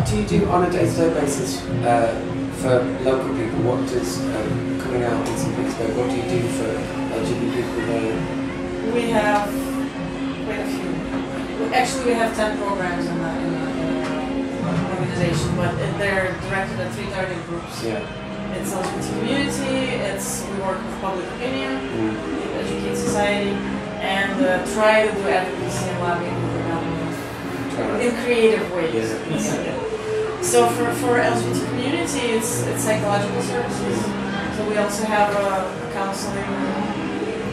What do you do on a day-to-day basis for local people? What does coming out in St Petersburg, what do you do for LGBT people there? We have quite a few. Actually, we have 10 programs in the organization, but they're directed at 3 target groups. Yeah. It's LGBT community, we work with public opinion, educate society, and try to do advocacy and lobbying with the government in creative ways. Yeah. So for LGBT community, it's psychological services. So we also have a counseling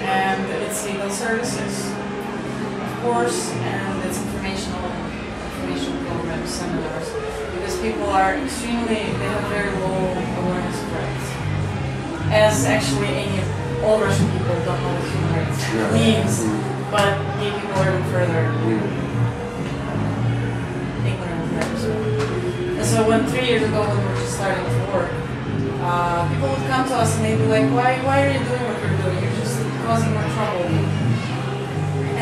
and it's legal services, of course, and it's information programs, seminars, because people are they have very low awareness of rights. As actually all Russian people don't know what human rights means, but gay people are even further ignorant of that as well. And so 3 years ago when we were just starting to work, people would come to us and they'd be like, why are you doing what you're doing? You're just causing more trouble.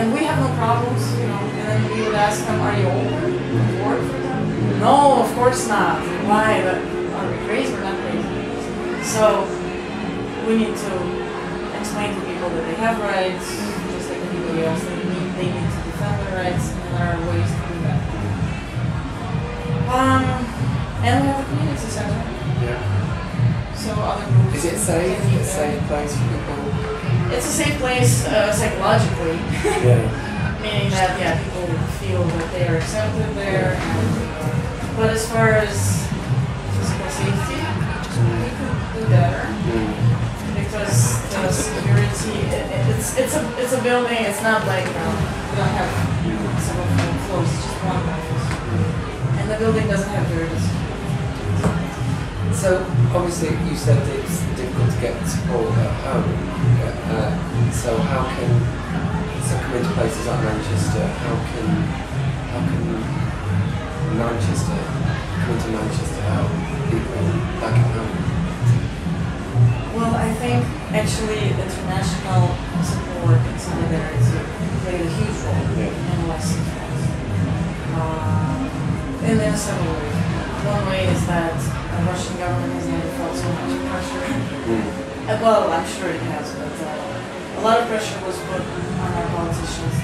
And we have no problems, and then we would ask them, are you older? Work for them? No, of course not. Why? But are we crazy? We're not crazy. So we need to explain to people that they have rights, just like anybody else. They need to defend their rights, and there are ways to do that. And we have a community center. Yeah. So other groups. Is it safe? Is it a safe place for people? It's a safe place psychologically. Yeah. Meaning that people feel that they are accepted there. But as far as physical safety, we could do better because the security. It's a building. It's not like we don't have several floors. It's just one office, and the building doesn't have very good security. So obviously you said it's difficult to get support at home. So how can coming to places like Manchester? How can Manchester coming to Manchester help people back at home? Well, I think actually international support and solidarity played a huge role in the last 6 months. And there are several ways. One way is that the Russian government has never felt so much pressure. Well, I'm sure it has, but a lot of pressure was put on our politicians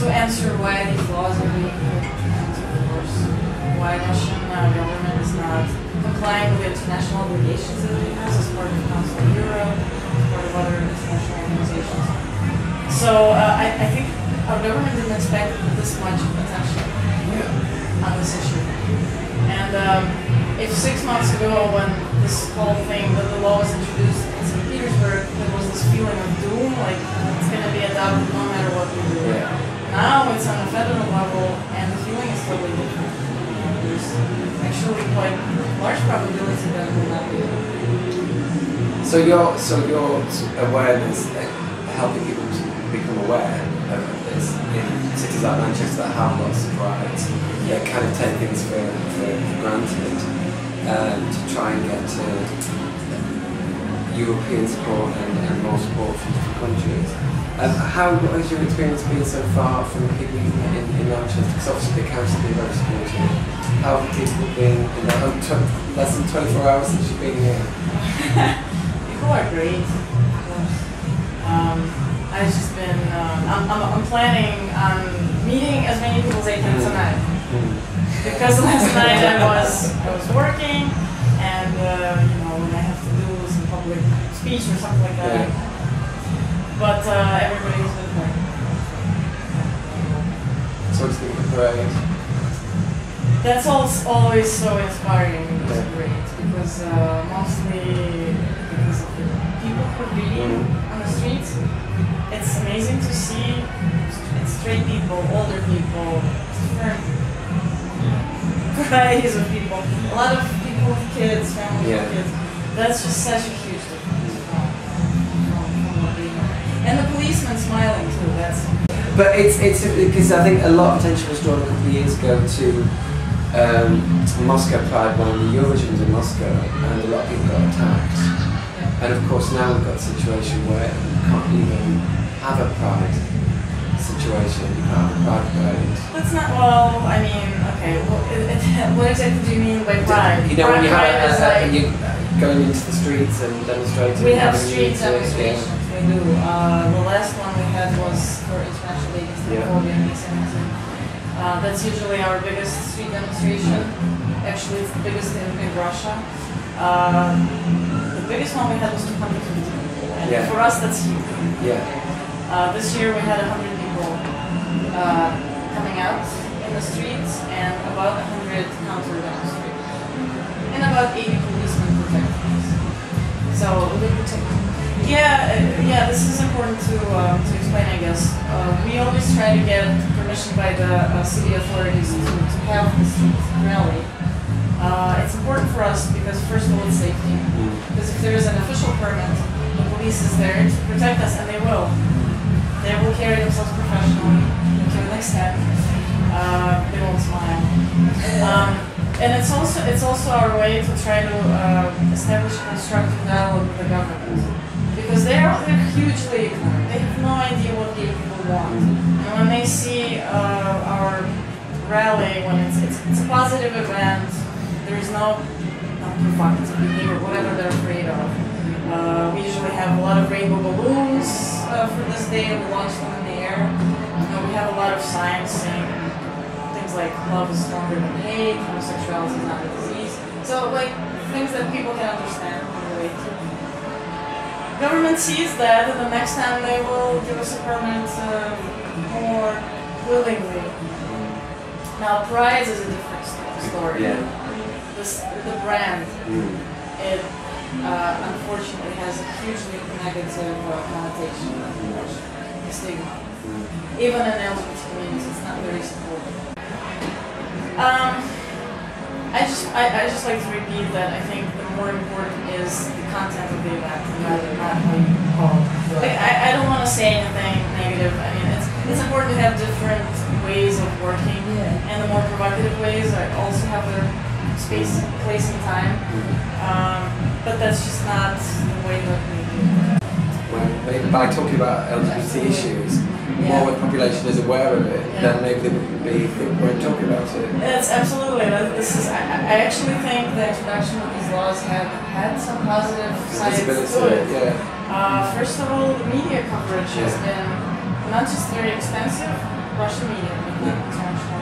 to answer why these laws are being put into force, why Russian government is not complying with the international obligations that it has as part of the Council of Europe, as part of other international organizations. So I think our government didn't expect this much attention on this issue. And if 6 months ago when this whole thing, the law was introduced in St Petersburg, there was this feeling of doom, like it's going to be adopted no matter what we do. Now it's on a federal level and the feeling is totally different. There's actually quite large probability that it will not be. So your awareness, helping people to become aware of this in cities like Manchester that have lots of rights, that kind of take things for granted, to try and get European support and more support from different countries. What has your experience been so far from the people in Manchester? Because obviously the council has been very supportive. How have people been in their home? Less than 24 hours since you've been here? People are great, of course. I've just been, I'm planning on meeting as many people as I can tonight. Because last night I was working, and when I have to do some public speech or something like that. But everybody's been there. So it's the parade. That's always so inspiring. It's great because mostly because of the people who are reading on the streets. It's amazing to see. It's straight people, older people, different varieties of people. A lot of people with kids, families with kids. That's just such a huge difference from what we know. And the policeman smiling too. But it's because I think a lot of attention was drawn a couple of years ago to Moscow Pride when the Eurovision was in Moscow, and a lot of people got attacked. And of course now we've got a situation where you can't even have a pride situation. You can't have a pride parade. That's not, well, I mean, okay, well, what exactly do you mean by pride? You know, when you Pride is have like, you going into the streets and demonstrating. we have having street meetings, demonstrations, we do. The last one we had was for International Day Against Homophobia and Anti-Semitism. That's usually our biggest street demonstration. Actually, it's the biggest in Russia. The biggest one we had was 250 people. And for us, that's huge. Yeah. This year we had 100 people coming out in the streets and about 100 counter-demonstrators. And about 80 policemen protecting us. So, yeah, this is important to explain, I guess. We always try to get permission by the city authorities to have this rally. It's important for us because, first of all, it's safety. Because if there is an official permit, the police is there to protect us, and they will. They will carry themselves professionally to an extent. They won't smile. And it's also our way to try to establish a constructive dialogue with the government. Because they're hugely ignorant. They have no idea what gay people want. And when they see our rally, when it's a positive event, there is no provocative behavior, whatever they're afraid of. We usually have a lot of rainbow balloons for this day. We launch them in the air. We have a lot of signs saying things like love is stronger than hate, homosexuality is not a disease. So like things that people can understand and relate to. Government sees that, and the next time they will give us a permit more willingly. Now, Pride is a different story. Yeah. The brand, it unfortunately has a hugely negative connotation, the stigma. Even in LGBT communities, it's not very supportive. I just like to repeat that I think the more important is the content of the event, rather not how you call it. Like, I don't want to say anything negative. I mean, it's important to have different ways of working, and the more provocative ways also have their space, place, and time. But that's just not the way that we do it. Well, maybe by talking about LGBT issues, more of the population is aware of it, then maybe they wouldn't be weren't talking about it. It's absolutely. I actually think the introduction of these laws have had some positive sides to it. First of all, the media coverage has been not just very expensive, Russian media, not international,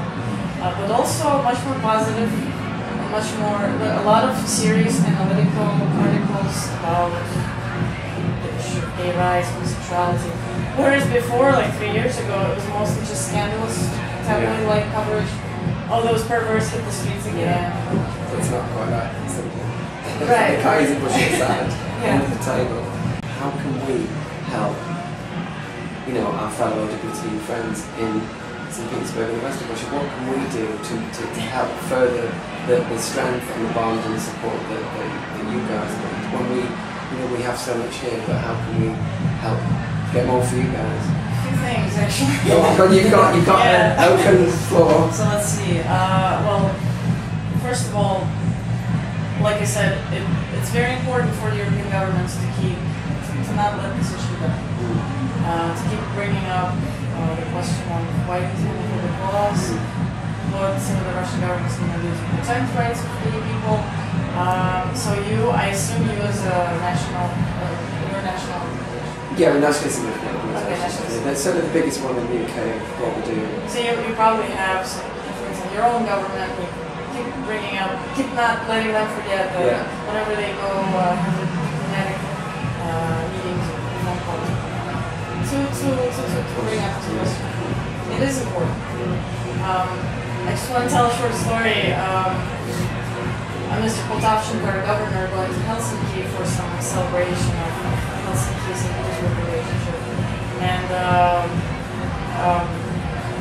but also much more positive, and much more, a lot of serious analytical articles about the issue of gay rights, homosexuality. Whereas before, like 3 years ago, it was mostly just scandalous, tabloid-like coverage. Oh, those perverts hit the streets again. It's not quite that simple. Right. They can't easily push it aside under the table. How can we help, our fellow LGBT friends in St Petersburg and the rest of Russia? What can we do to help further the strength and the bond and the support that you guys need? When we have so much here, but how can we help get more for you guys? A few things, actually. You've got an open floor. So let's see. Well, first of all, like I said, it's very important for the European governments to not let this issue go. To keep bringing up the question of why these homophobic laws, what the Russian government is going to do to protect rights of gay people. So I assume you as a national, your national organization. Yeah, we're nationally significant. Okay, nationally. That's certainly the biggest one in the UK, what we do. So you probably have some influence in your own government. Keep bringing up, keep not letting them forget that whenever they go have the diplomatic meetings or phone calls, to bring up this question. It is important. I just want to tell a short story. Mr. Polina, our governor, going to Helsinki for some celebration of Helsinki St Petersburg relationship, and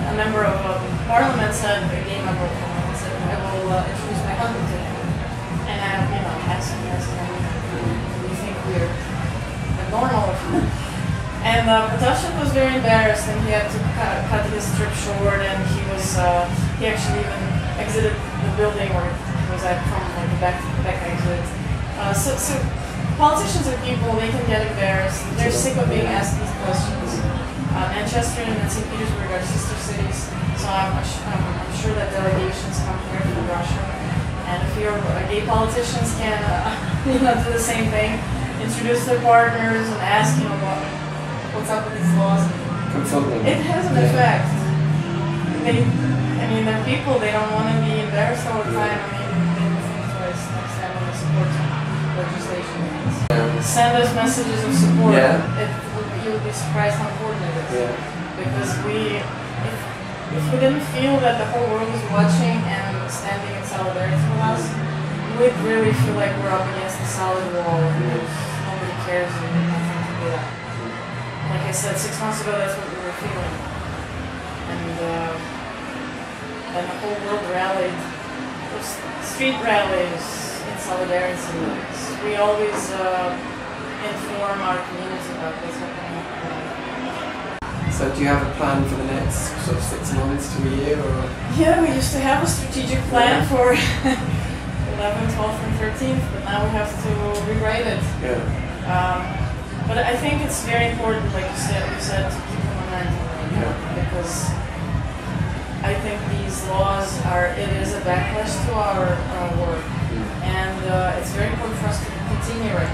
a member of parliament said, a gay member of parliament said, I will introduce my husband to him. And I asked him, do you think we're abnormal? And Polina was very embarrassed, and he had to cut his trip short, and he actually even exited the building where he was at from like the back exit. So politicians are people, they can get embarrassed. They're sick of being asked these questions. Manchester and St Petersburg are sister cities, so I'm sure that delegations come here from Russia. And if your gay politicians can do the same thing, introduce their partners and ask what's up with these laws. It has an effect. They're people, they don't want to be embarrassed all the time. They will think twice next time when they support legislation. Send us messages of support. You would be surprised how important it is. Because if we didn't feel that the whole world was watching and standing in solidarity with us, we'd really feel like we're up against a solid wall. Nobody cares and nothing to do that. Like I said, 6 months ago, that's what we were feeling. And the whole world rallied. Those street rallies in solidarity. We always inform our community about what's happening. So do you have a plan for the next sort of 6 months to a year? Or? Yeah, we used to have a strategic plan for 11th, 12th, and 13th, but now we have to rewrite it. But I think it's very important, like you said, to keep the momentum, because I think these laws it is a backlash to our work, and it's very important for us to continue it.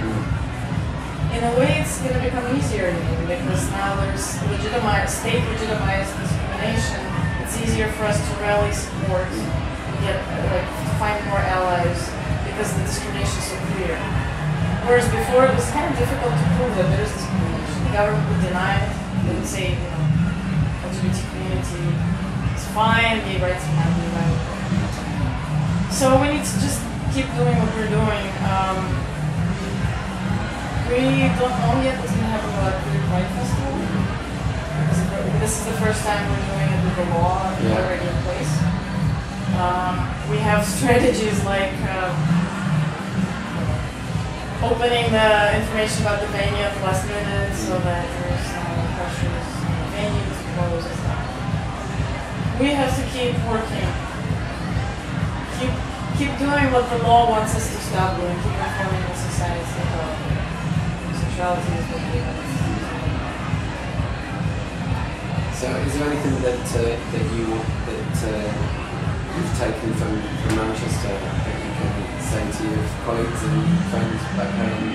In a way, it's going to become easier because now there's state-legitimized discrimination. It's easier for us to rally support, to find more allies because the discrimination is so clear. Whereas before, it was kind of difficult to prove that there is discrimination. The government would deny it. They would say, LGBT community is fine, gay rights are not being violated. So we need to just keep doing what we're doing. We don't know yet what's going to happen about the Pride Festival. This is the first time we're doing it with the law already in place. We have strategies like opening the information about the venue at the last minute so that there's no pressures on the venue to close and stuff. We have to keep working. Keep doing what the law wants us to stop doing. Keep informing the society about homosexuality is what we have. So is there anything that you've taken from Manchester that you can say to your colleagues and friends back home?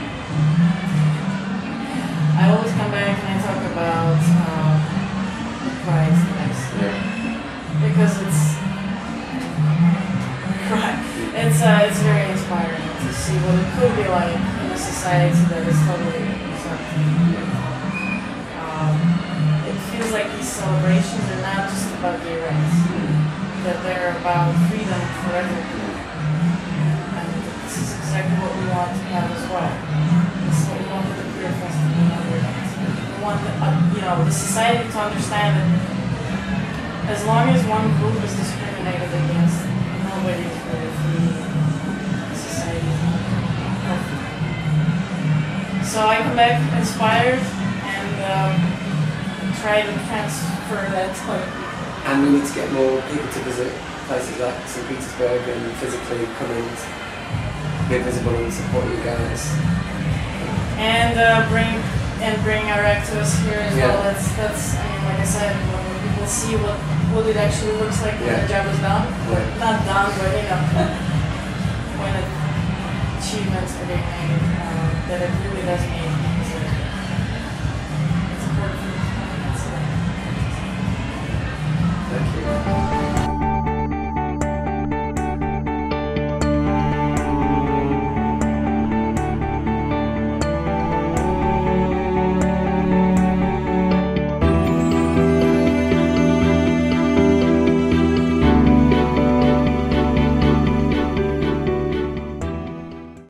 I always come back and I talk about the pride next year because it's very inspiring to see what it could be like in a society that is totally accepting. It feels like these celebrations are not just about gay rights, that they're about freedom for everyone. And this is exactly what we want to have as well. This is what we want with the queer festival and other events. We want the society to understand that as long as one group is discriminated against, nobody is really free. Society is not healthy. So I come back inspired and try to transfer that to other people. And we need to get more people to visit places like St Petersburg and physically come and be visible and support you guys. And bring our activists here as well. That's like I said, when people see what it actually looks like when the job is done, not done, but when achievements are being made, that it really does mean.